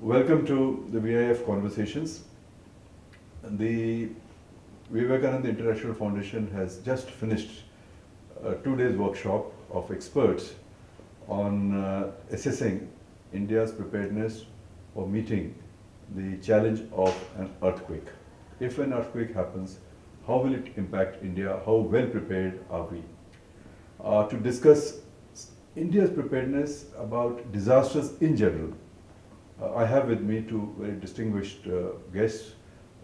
Welcome to the VIF Conversations. The Vivekananda International Foundation has just finished a 2 days workshop of experts on assessing India's preparedness for meeting the challenge of an earthquake. If an earthquake happens, how will it impact India? How well prepared are we? To discuss India's preparedness about disasters in general, I have with me two very distinguished guests,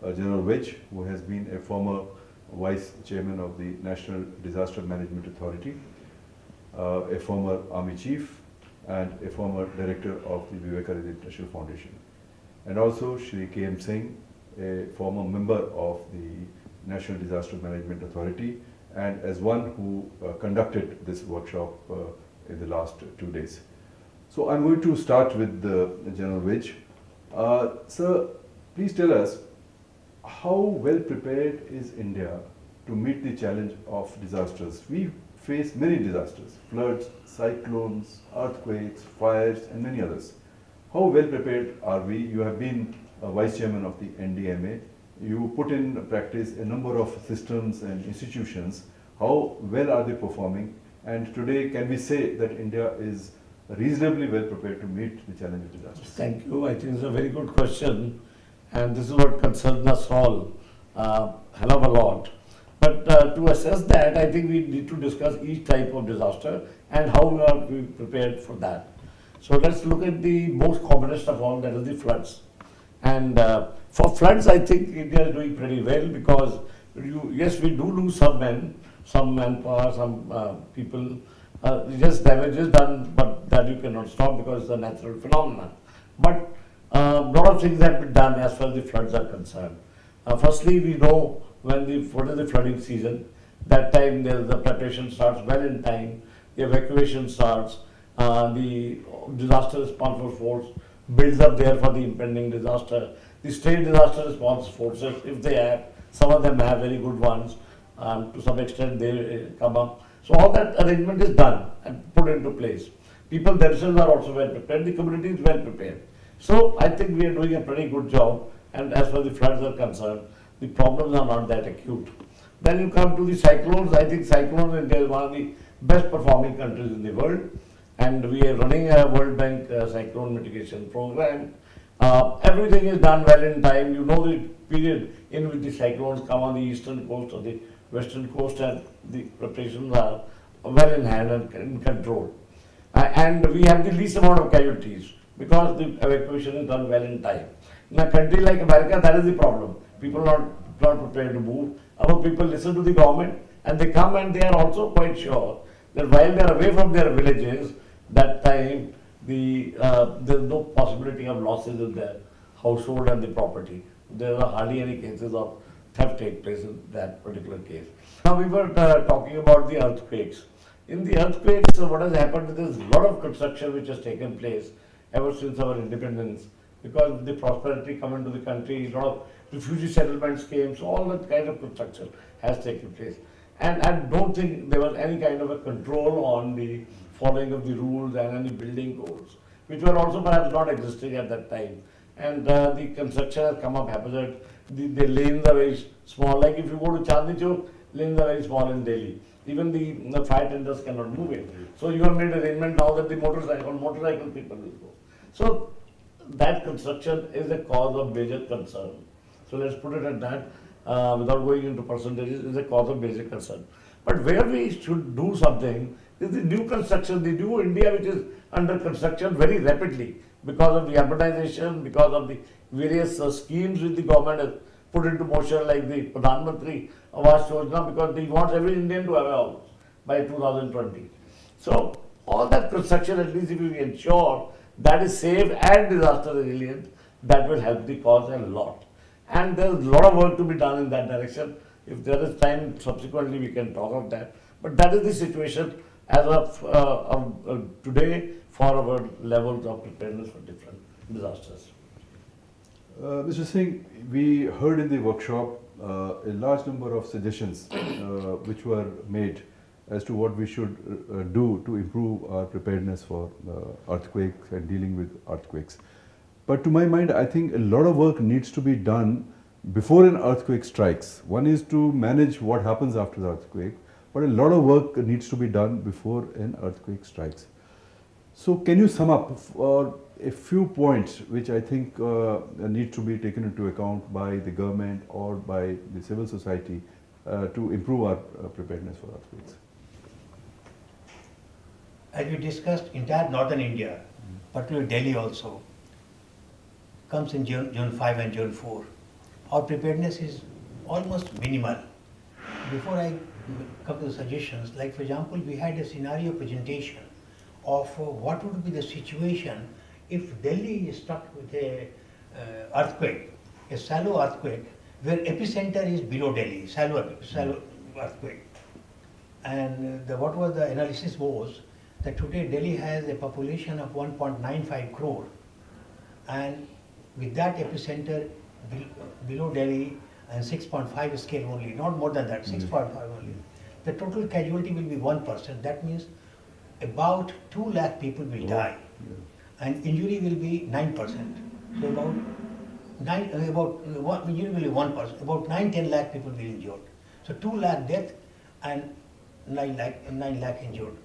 General Wedge, who has been a former Vice Chairman of the National Disaster Management Authority, a former Army Chief, and a former Director of the Vivekananda International Foundation. And also Shri K.M. Singh, a former member of the National Disaster Management Authority, and as one who conducted this workshop in the last 2 days. So I'm going to start with General Wedge. Sir, please tell us, how well prepared is India to meet the challenge of disasters? We face many disasters: floods, cyclones, earthquakes, fires, and many others. How well prepared are we? You have been Vice Chairman of the NDMA. You put in practice a number of systems and institutions. How well are they performing? And today, can we say that India is reasonably well prepared to meet the challenge of disasters? Thank you. I think it's a very good question, and this is what concerns us all hell of a lot. But to assess that, I think we need to discuss each type of disaster and how we are prepared for that. So let's look at the most commonest of all, that is the floods. And for floods, I think India is doing pretty well because yes, we do lose some manpower, some people. Just damage is done, but that you cannot stop because it's a natural phenomenon. But a lot of things have been done as far as the floods are concerned. Firstly, we know what is the flooding season. That time the preparation starts well in time, the evacuation starts, the disaster response force builds up there for the impending disaster. The state disaster response forces, if they have, some of them have very good ones, to some extent they come up. So all that arrangement is done and put into place. People themselves are also well prepared, the community is well prepared. So I think we are doing a pretty good job, and as far as the floods are concerned, the problems are not that acute. Then you come to the cyclones. I think cyclones, India is one of the best performing countries in the world, and we are running a World Bank cyclone mitigation program. Everything is done well in time. You know the period in which the cyclones come on the eastern coast or the western coast, and the preparations are well in hand and in control. And we have the least amount of casualties because the evacuation is done well in time. In a country like America, that is the problem. People are not prepared to move. Our people listen to the government, and they come, and they are also quite sure that while they are away from their villages, that time there is no possibility of losses in their household and the property. There are hardly any cases of theft take place in that particular case. Now we were talking about the earthquakes. In the earthquakes, what has happened is there's a lot of construction which has taken place ever since our independence, because the prosperity come into the country, a lot of refugee settlements came, so all that kind of construction has taken place. And I don't think there was any kind of a control on the following of the rules and any building codes, which were also perhaps not existing at that time. And the construction has come up haphazard. The lanes are very small. Like if you go to Chandni Chowk, lanes are very small in Delhi. Even the fire tenders cannot move it. So you have made arrangement now that the motorcycle people will go. So that construction is a cause of major concern. So let's put it at that, without going into percentages, is a cause of major concern. But where we should do something is the new construction, the new India which is under construction very rapidly because of the urbanization, because of the various schemes which the government has put into motion, like the Pradhan Mantri Awas Yojana, because they want every Indian to have a house by 2020. So all that construction, at least if we ensure that is safe and disaster resilient, that will help the cause a lot. And there is a lot of work to be done in that direction. If there is time, subsequently we can talk of that. But that is the situation as of today for our levels of preparedness for different disasters. Mr. Singh, we heard in the workshop a large number of suggestions which were made as to what we should do to improve our preparedness for earthquakes and dealing with earthquakes. But to my mind, I think a lot of work needs to be done before an earthquake strikes. One is to manage what happens after the earthquake, but a lot of work needs to be done before an earthquake strikes. So can you sum up for a few points which I think need to be taken into account by the government or by the civil society to improve our preparedness for earthquakes? As we discussed, entire northern India, particularly Delhi also, comes in June 5 and June 4. Our preparedness is almost minimal. Before I come to the suggestions, like for example, we had a scenario presentation of what would be the situation if Delhi is struck with a earthquake, a shallow earthquake, where epicenter is below Delhi, shallow earthquake. And what was the analysis was that today Delhi has a population of 1.95 crore, and with that epicenter below Delhi and 6.5 scale only, not more than that, 6.5 only, the total casualty will be 1%. That means about 2 lakh people will die, and injury will be 9%. So injury will be 1%. About 9-10 lakh people will be injured. So 2 lakh death and 9 lakh injured.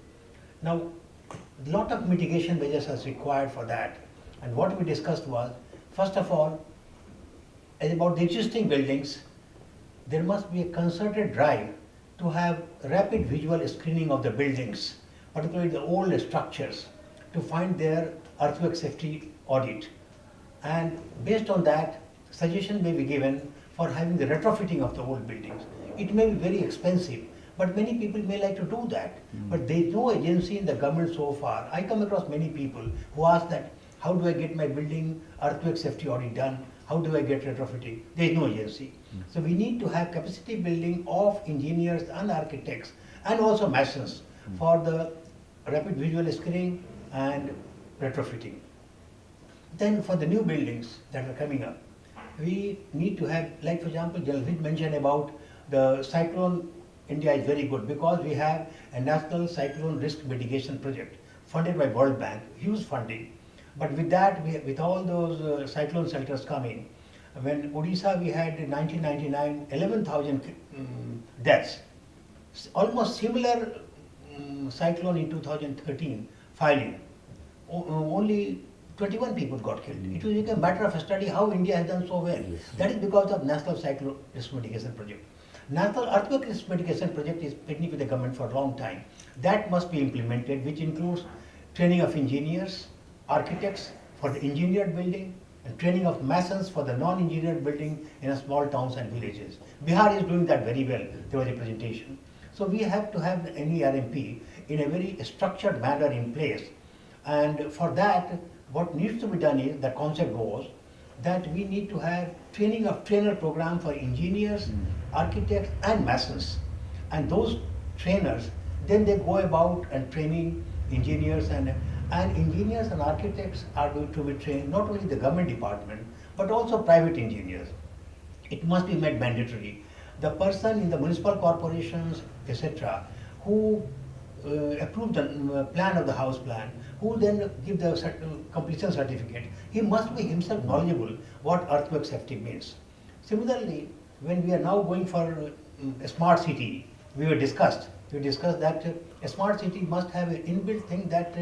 Now, a lot of mitigation measures are required for that. And what we discussed was, first of all, as about the existing buildings, there must be a concerted drive to have rapid visual screening of the buildings, particularly the old structures, to find their earthquake safety audit. And based on that, suggestion may be given for having the retrofitting of the old buildings. It may be very expensive, but many people may like to do that. But there is no agency in the government so far. I come across many people who ask that, how do I get my building earthquake safety audit done? How do I get retrofitting? There is no agency. So we need to have capacity building of engineers and architects and also masons for the rapid visual screening and retrofitting. Then for the new buildings that are coming up, we need to have, like for example, Jalvid mentioned about the cyclone. India is very good because we have a national cyclone risk mitigation project funded by World Bank, huge funding. But with that, with all those cyclone shelters coming, when Odisha we had in 1999 11,000 deaths. Almost similar cyclone in 2013 filing. Only 21 people got killed. It was a matter of study how India has done so well. That is because of National Cyclone Risk Mitigation Project. National Earthquake Risk Mitigation Project is pending with the government for a long time. That must be implemented, which includes training of engineers, architects for the engineered building, and training of masons for the non-engineered building in small towns and villages. Bihar is doing that very well. There was a presentation. So we have to have the NERMP in a very structured manner in place. And for that, what needs to be done is, the concept goes, that we need to have training of trainer program for engineers, architects and masons. And those trainers, then they go about and training engineers and engineers and architects are going to be trained, not only the government department, but also private engineers. It must be made mandatory. The person in the municipal corporations, etc., who approve the plan of the house plan, who then give the completion certificate, he must be himself knowledgeable what earthquake safety means. Similarly, when we are now going for a smart city, we discussed that a smart city must have an inbuilt thing that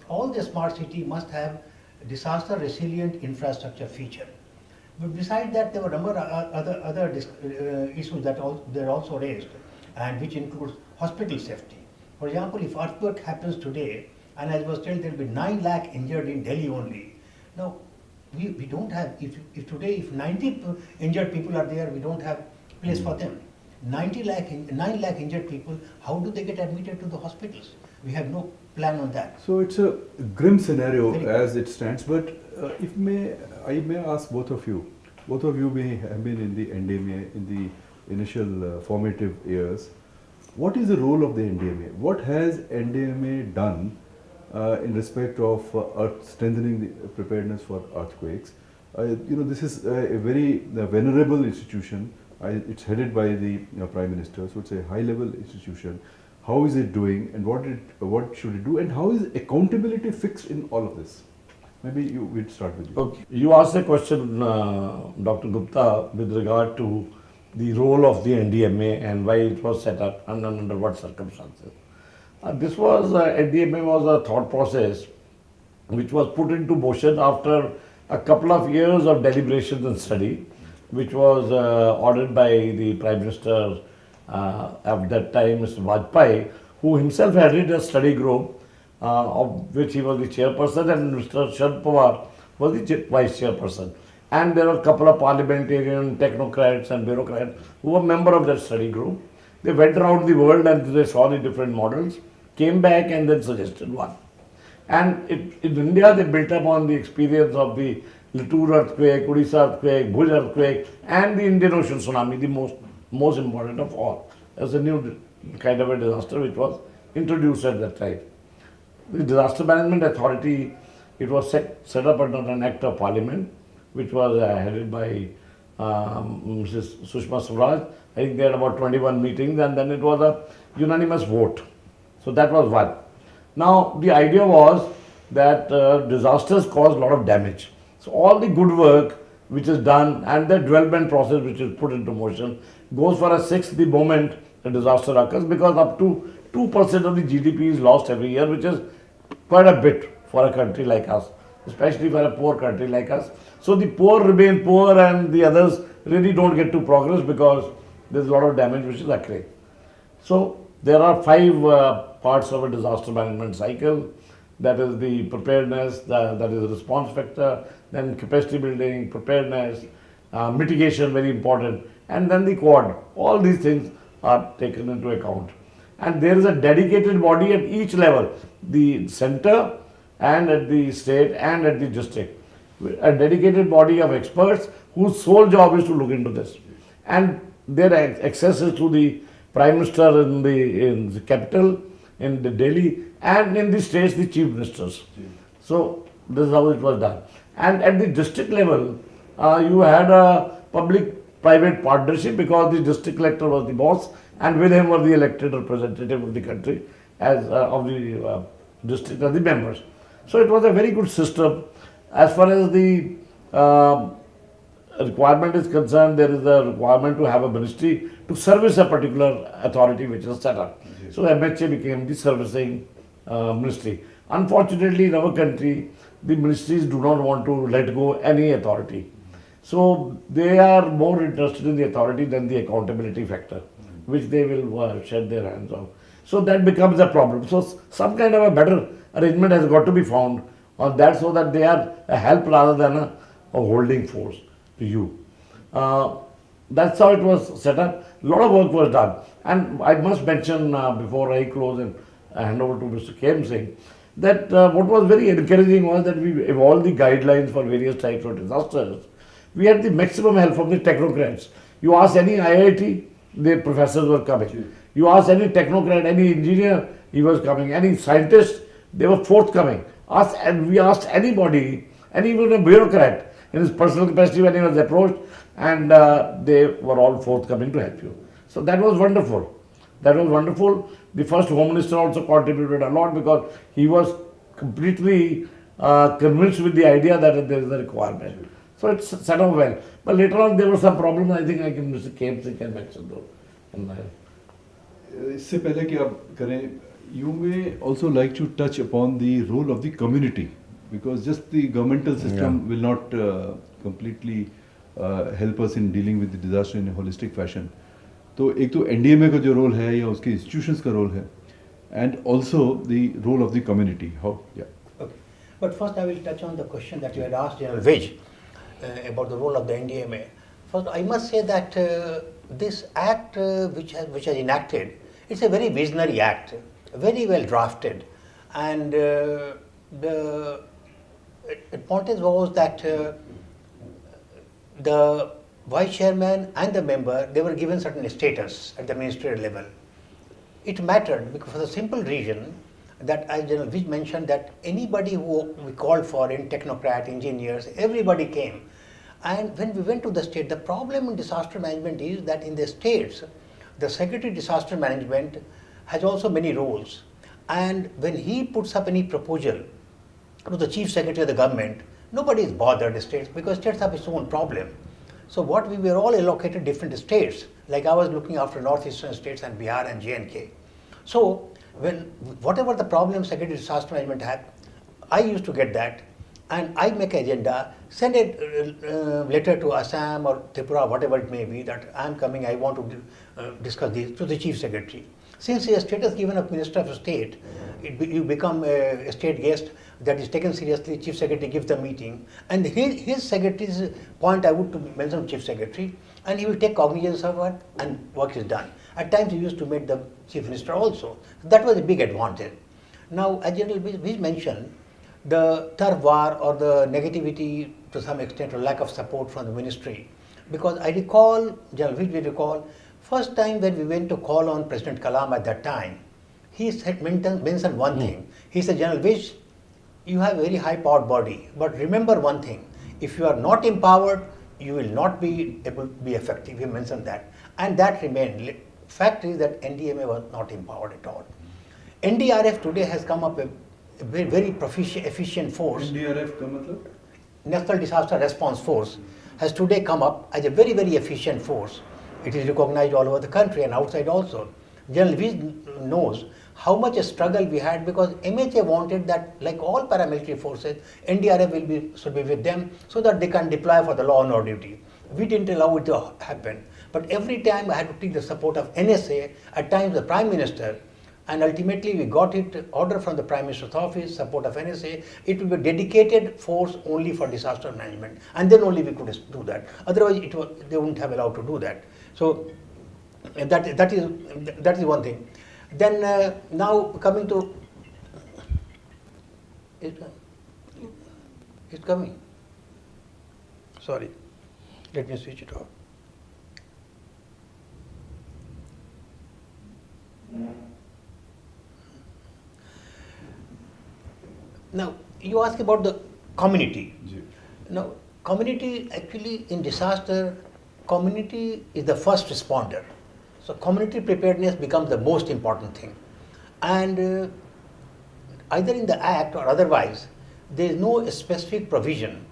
all the smart city must have disaster resilient infrastructure feature. But besides that, there were a number of other issues that they're also raised, and which includes hospital safety. For example, if earthquake happens today, and as was told, there will be 9 lakh injured in Delhi only. Now, we don't have, if today, if 90 injured people are there, we don't have place for them. 9 lakh injured people, how do they get admitted to the hospitals? We have no plan on that. So it's a grim scenario as it stands, but if I may ask both of you may have been in the NDMA in the initial formative years. What is the role of the NDMA? What has NDMA done in respect of strengthening the preparedness for earthquakes? This is a very venerable institution. It's headed by the Prime Minister, so it's a high-level institution. How is it doing, and what should it do, and how is accountability fixed in all of this? Maybe we'd start with you. Okay. You asked a question, Dr. Gupta, with regard to the role of the NDMA and why it was set up and under what circumstances. NDMA was a thought process which was put into motion after a couple of years of deliberations and study, which was ordered by the Prime Minister at that time, Mr. Vajpayee, who himself headed a study group of which he was the chairperson, and Mr. Sharad Pawar was the vice chairperson. And there were a couple of parliamentarian, technocrats and bureaucrats who were member of that study group. They went around the world and they saw the different models, came back and then suggested one. And in India, they built up on the experience of the Latur earthquake, Odisha earthquake, Bhuj earthquake, and the Indian Ocean tsunami, the most important of all, as a new kind of a disaster which was introduced at that time. The Disaster Management Authority, it was set up under an Act of Parliament, which was headed by Mrs. Sushma Swaraj. I think they had about 21 meetings, and then it was a unanimous vote. So that was one. Now, the idea was that disasters cause a lot of damage. So all the good work which is done and the development process which is put into motion goes for a sixth the moment a disaster occurs, because up to 2% of the GDP is lost every year, which is quite a bit for a country like us, especially for a poor country like us. So the poor remain poor and the others really don't get to progress because there's a lot of damage which is occurring. So there are five parts of a disaster management cycle. That is the preparedness, that is the response factor, then capacity building, preparedness, mitigation, very important, and then the quad. All these things are taken into account. And there is a dedicated body at each level, the center and at the state and at the district. A dedicated body of experts whose sole job is to look into this. And their access is to the Prime Minister in the capital, in the Delhi, and in the states, the chief ministers. So this is how it was done. And at the district level, you had a public-private partnership, because the district collector was the boss, and with him were the elected representative of the country as of the district as the members. So it was a very good system. As far as the requirement is concerned, there is a requirement to have a ministry to service a particular authority which is set up. So MHA became the servicing ministry. Unfortunately, in our country, the ministries do not want to let go any authority. So they are more interested in the authority than the accountability factor, which they will shed their hands off. So that becomes a problem. So some kind of a better arrangement has got to be found on that, so that they are a help rather than a holding force to you. That's how it was set up. A lot of work was done. And I must mention before I close and hand over to Mr. K.M. Singh, that what was very encouraging was that we evolved the guidelines for various types of disasters. We had the maximum help from the technocrats. You ask any IIT, the professors were coming. You ask any technocrat, any engineer, he was coming. Any scientist, they were forthcoming. And we asked anybody, and even a bureaucrat, in his personal capacity when he was approached, and they were all forthcoming to help you. So that was wonderful. That was wonderful. The first Home Minister also contributed a lot, because he was completely convinced with the idea that there is a requirement. So it's set up well. But later on there were some problems. I think Mr. K.M. Singh can mention those. इससे पहले कि आप करें, you may also like to touch upon the role of the community, because just the governmental system will not completely help us in dealing with the disaster in a holistic fashion. तो एक तो NDMA का जो role है या उसके institutions का role है, and also the role of the community. How? Yeah. Okay. But first I will touch on the question that you had asked General Vij about the role of the NDMA. First, I must say that this act which has enacted, it's a very visionary act, very well drafted, and the importance was that the vice chairman and the member, they were given certain status at the ministerial level. It mattered because for the simple reason that, as General Vij mentioned, that anybody who we called for, in technocrat, engineers, everybody came. And when we went to the state, the problem in disaster management is that in the states, the Secretary Disaster Management has also many roles. And when he puts up any proposal, to the chief secretary of the government, nobody is bothered states because states have its own problem. So what we were all allocated different states. Like I was looking after northeastern states and Bihar and J&K. So when whatever the problem Secretary of Disaster Management had, I used to get that, and I make an agenda, send a letter to Assam or Tripura, whatever it may be, that I am coming, I want to discuss this to the chief secretary. Since a status given of Minister of State, you become a state guest that is taken seriously, chief secretary gives the meeting, and his secretary's point I would to mention chief secretary, and he will take cognizance of it and work is done. At times he used to meet the chief minister also. That was a big advantage. Now, as General Viz mentioned, the turf war or the negativity to some extent or lack of support from the ministry, because I recall, General Viz will recall, first time when we went to call on President Kalam at that time, he said, mentioned one thing. He said, General Viz, you have a very high powered body, but remember one thing, if you are not empowered, you will not be able to be effective. He mentioned that, and that remained. Fact is that NDMA was not empowered at all. NDRF today has come up a very, very efficient force. NDRF का मतलब? National Disaster Response Force has today come up as a very, very efficient force. It is recognized all over the country and outside also. General Viz knows how much a struggle we had because MHA wanted that, like all paramilitary forces, NDRF should be with them so that they can deploy for the law and order duty. We didn't allow it to happen. But every time I had to take the support of NSA, at times the Prime Minister, and ultimately we got it, order from the Prime Minister's office, support of NSA, it will be a dedicated force only for disaster management. And then only we could do that. Otherwise, they wouldn't have allowed to do that. So that is one thing. Then now coming to, it's coming. Sorry, let me switch it off. Now, you ask about the community. Now, community actually in disaster, community is the first responder. So, community preparedness becomes the most important thing. And either in the Act or otherwise, there is no specific provision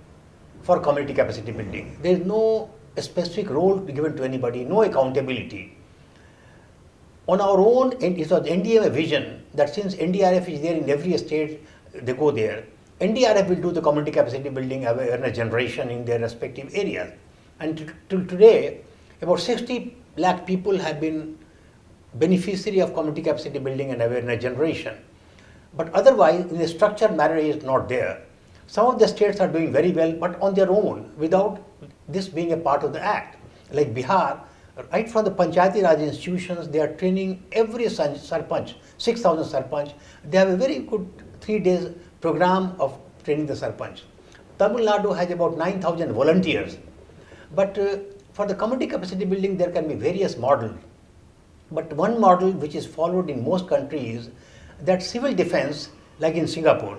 for community capacity building. There is no specific role given to anybody, no accountability. On our own, it was NDMA vision that since NDRF is there in every state, they go there. NDRF will do the community capacity building awareness generation in their respective areas. And till today, about 60 lakh people have been beneficiary of community capacity building and awareness generation. But otherwise, in a structured manner, it is not there. Some of the states are doing very well, but on their own, without this being a part of the Act. Like Bihar, right from the Panchayati Raj institutions, they are training every sarpanch, 6,000 sarpanch. They have a very good 3 days program of training the sarpanch. Tamil Nadu has about 9,000 volunteers. But for the community capacity building, there can be various models. But one model which is followed in most countries, that civil defense, like in Singapore.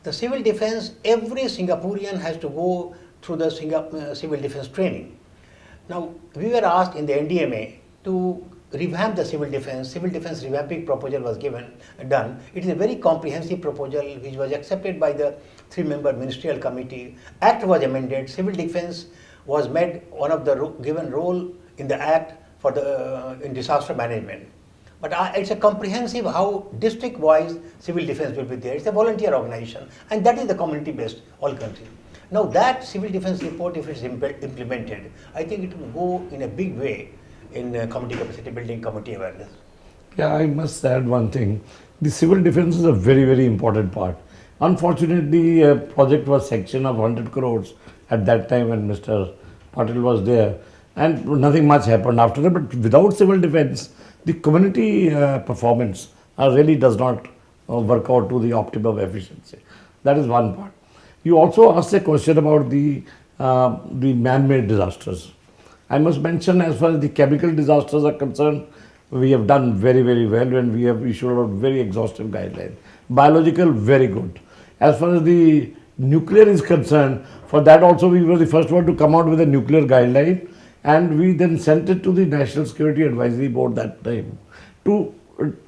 The civil defense, every Singaporean has to go through the civil defense training. Now, we were asked in the NDMA to revamp the civil defense. Civil defense revamping proposal was done. It is a very comprehensive proposal which was accepted by the 3-member ministerial committee. Act was amended. Civil defense was made one of the given role in the Act for the in disaster management. But it's a comprehensive how district-wise civil defense will be there. It's a volunteer organization, and that is the community-based all countries. Now that civil defense report, if it's implemented, I think it will go in a big way in community capacity building, community awareness. Yeah, I must add one thing. The civil defense is a very, very important part. Unfortunately, a project was sanctioned of 100 crores at that time when Mr. Patil was there, and nothing much happened after that. But without civil defense, the community performance really does not work out to the optimum efficiency. That is one part. You also asked a question about the man-made disasters. I must mention, as far as the chemical disasters are concerned, we have done very, very well, and we have issued a very exhaustive guideline. Biological, very good. As far as the nuclear is concerned, for that also we were the first one to come out with a nuclear guideline, and we then sent it to the National Security Advisory Board that time to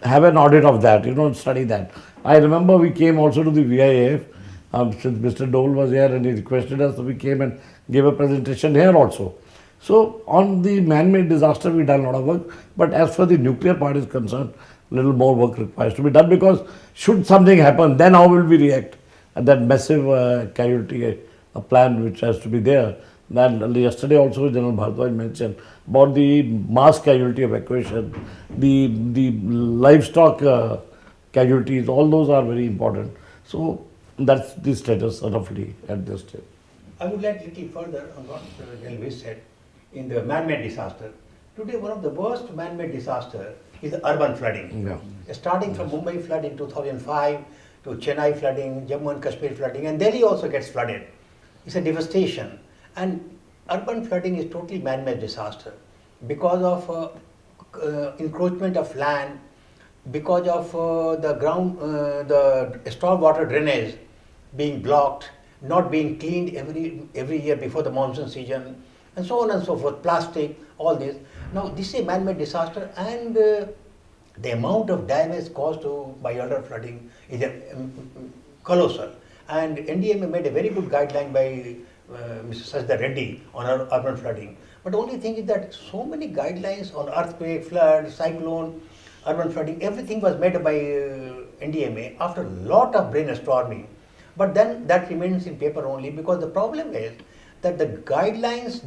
have an audit of that, study that. I remember we came also to the VIF Since Mr. Dole was here and he requested us, so we came and gave a presentation here also. So on the man-made disaster, we done a lot of work. But as far as the nuclear part is concerned, little more work requires to be done, because should something happen, then how will we react? And that massive casualty plan which has to be there. Then yesterday also General Bharadwaj mentioned about the mass casualty evacuation, the livestock casualties, all those are very important. So that's the status roughly at this stage. I would like little further on what General said in the man-made disaster. Today, one of the worst man-made disaster is the urban flooding. Yeah. Starting from Mumbai flood in 2005 to Chennai flooding, Jammu and Kashmir flooding, and Delhi also gets flooded. It's a devastation. And urban flooding is totally man-made disaster because of encroachment of land, because of the storm water drainage being blocked, not being cleaned every year before the monsoon season, and so on and so forth, plastic, all this. Now, this is a man-made disaster, and the amount of damage caused by urban flooding is colossal. And NDMA made a very good guideline by Mr. Sajda Reddy on urban flooding. But the only thing is that so many guidelines on earthquake, flood, cyclone, urban flooding, everything was made by NDMA after a lot of brainstorming. But then that remains in paper only, because the problem is that the guidelines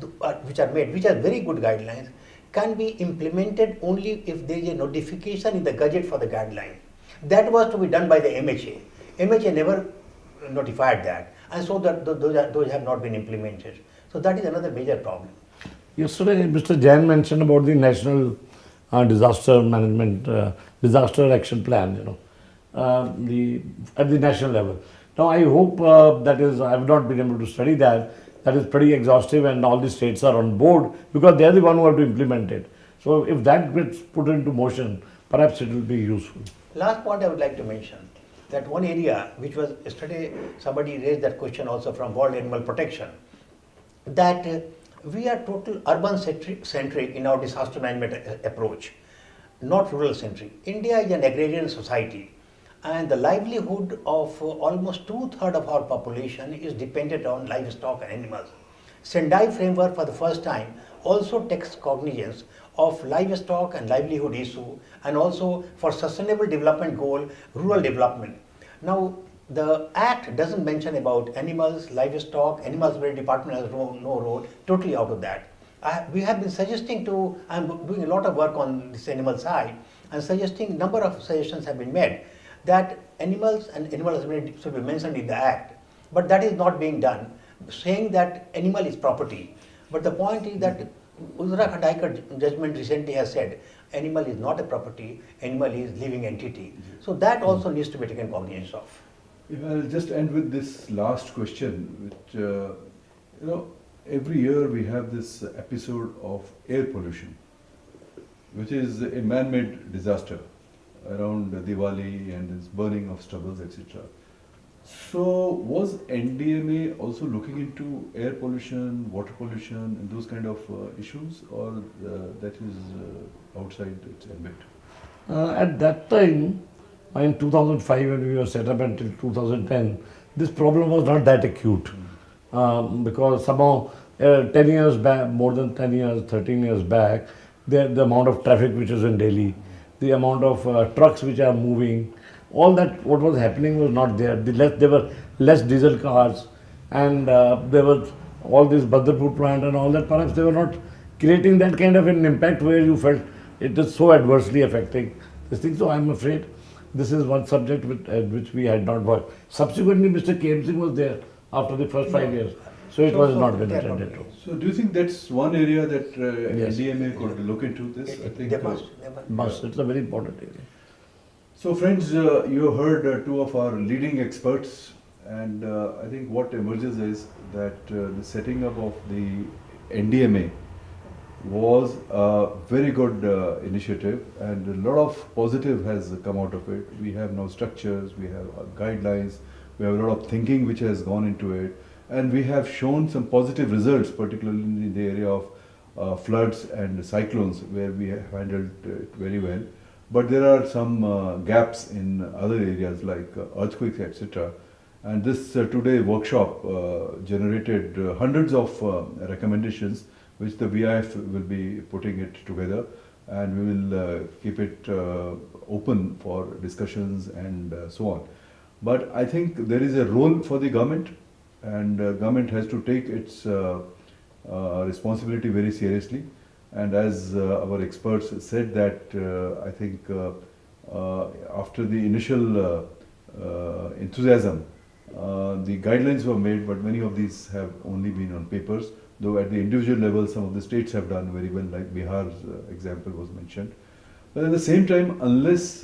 which are made, which are very good guidelines, can be implemented only if there is a notification in the Gazette for the guideline. That was to be done by the MHA. MHA never notified that, and so that those have not been implemented. So that is another major problem. Yesterday, Mr. Jain mentioned about the national disaster management, disaster action plan, at the national level. Now, I hope that is, I have not been able to study that. That is pretty exhaustive, and all the states are on board, because they are the one who have to implement it. So, if that gets put into motion, perhaps it will be useful. Last point I would like to mention, that one area which was yesterday, somebody raised that question also from World Animal Protection, that we are total urban centric in our disaster management approach, not rural centric. India is an agrarian society, and the livelihood of almost 2/3 of our population is dependent on livestock and animals. Sendai framework for the first time also takes cognizance of livestock and livelihood issue, and also for sustainable development goal, rural development. Now, the Act doesn't mention about animals, livestock, animal welfare department has no role, totally out of that. We have been suggesting I'm doing a lot of work on this animal side, and suggesting, number of suggestions have been made, that animals and animal husbandry should be mentioned in the Act. But that is not being done, saying that animal is property. But the point is that Uttarakhand High Court judgment recently has said, animal is not a property, animal is living entity. So that also needs to be taken cognizance of. If I'll just end with this last question, which, every year we have this episode of air pollution, which is a man-made disaster around Diwali and this burning of stubbles, etc. So, was NDMA also looking into air pollution, water pollution, and those kind of issues, or that is outside its ambit? At that time, in 2005, when we were set up until 2010, this problem was not that acute, because somehow 10 years back, more than 10 years, 13 years back, the amount of traffic which is in Delhi, the amount of trucks which are moving, all that what was happening was not there. There were less diesel cars, and there was all this Badrapur plant and all that. Perhaps they were not creating that kind of an impact where you felt it is so adversely affecting this thing. So I'm afraid this is one subject which we had not worked. Subsequently, Mr. K.M. Singh was there after the first 5 years. So it was not been attended to. So do you think that's one area that Yes. NDMA could look into this? I think They must. It's a very important area. So friends, you heard two of our leading experts, and I think what emerges is that the setting up of the NDMA was a very good initiative, and a lot of positive has come out of it. We have now structures, we have guidelines, we have a lot of thinking which has gone into it, and we have shown some positive results, particularly in the area of floods and cyclones, where we have handled it very well. But there are some gaps in other areas like earthquakes, etc. And this two-day workshop generated hundreds of recommendations, which the VIF will be putting it together, and we will keep it open for discussions and so on. But I think there is a role for the government, and government has to take its responsibility very seriously. And as our experts said that I think after the initial enthusiasm, the guidelines were made, but many of these have only been on papers, though at the individual level some of the states have done very well, like Bihar's example was mentioned. But at the same time, unless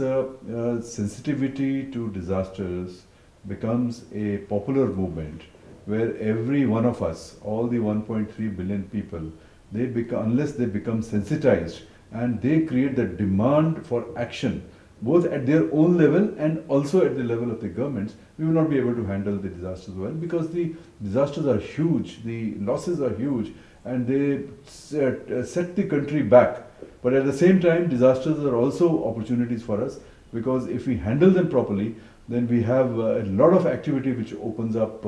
sensitivity to disasters becomes a popular movement, where every one of us, all the 1.3 billion people, unless they become sensitized and they create the demand for action, both at their own level and also at the level of the governments, we will not be able to handle the disasters well, because the disasters are huge, the losses are huge, and they set the country back. But at the same time, disasters are also opportunities for us, because if we handle them properly, then we have a lot of activity which opens up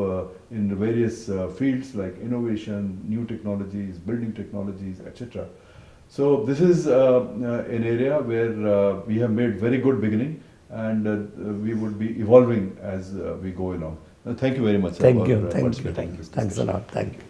in the various fields like innovation, new technologies, building technologies, etc. So this is an area where we have made very good beginning, and we would be evolving as we go along. Thank you very much, sir, Thank for you. Thank you. participating in this Thanks a discussion. lot. Thank you.